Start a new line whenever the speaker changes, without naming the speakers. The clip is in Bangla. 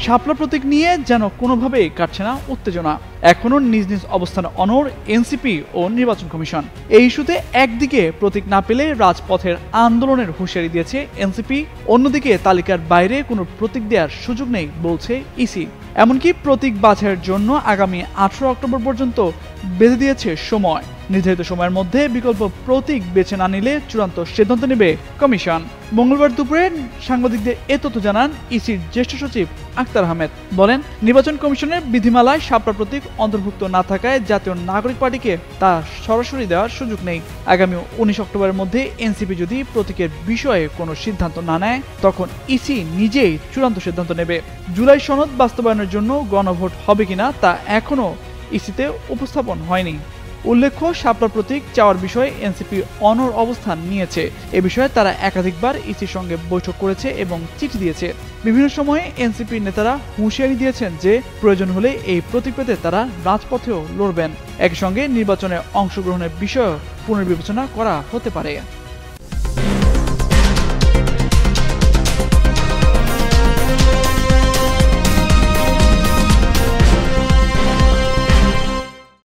শাপলা প্রতীক নিয়ে যেন কোনোভাবেই কাটছে না উত্তেজনা। এখনো নিজ নিজ অবস্থানে অনড় এনসিপি ও নির্বাচন কমিশন। এই ইস্যুতে একদিকে প্রতীক না পেলে রাজপথের আন্দোলনের হুঁশিয়ারি দিয়েছে এনসিপি, অন্যদিকে তালিকার বাইরে কোনো প্রতীক দেওয়ার সুযোগ নেই বলছে ইসি। এমনকি প্রতীক বাছাইয়ের জন্য আগামী 18 অক্টোবর পর্যন্ত বেঁধে দিয়েছে সময়। নির্ধারিত সময়ের মধ্যে বিকল্প প্রতীক বেছে না নিলে চূড়ান্ত সিদ্ধান্ত নেবে কমিশন। মঙ্গলবার দুপুরে সাংবাদিকদের এ তথ্য জানান ইসির জ্যেষ্ঠ সচিব আক্তার আহমেদ। বলেন, নির্বাচন কমিশনের বিধিমালায় শাপলা প্রতীক অন্তর্ভুক্ত না থাকায় জাতীয় নাগরিক পার্টিকে তা সরাসরি দেওয়ার সুযোগ নেই। আগামী 19 অক্টোবরের মধ্যে এনসিপি যদি প্রতীকের বিষয়ে কোনো সিদ্ধান্ত না নেয়, তখন ইসি নিজেই চূড়ান্ত সিদ্ধান্ত নেবে। জুলাই সনদ বাস্তবায়নের জন্য গণভোট হবে কিনা তা এখনও ইসিতে উপস্থাপন হয়নি। উল্লেখ্য, শাপলা প্রতীক চাওয়ার বিষয়ে এনসিপি অনড় অবস্থান নিয়েছে। এ বিষয়ে তারা একাধিকবার ইসির সঙ্গে বৈঠক করেছে এবং চিঠি দিয়েছে। বিভিন্ন সময়ে এনসিপি নেতারা হুঁশিয়ারি দিয়েছেন যে প্রয়োজন হলে এই প্রতীক পেতে তারা রাজপথেও লড়বেন। একই সঙ্গে নির্বাচনে অংশগ্রহণের বিষয়েও পুনর্বিবেচনা করা হতে পারে।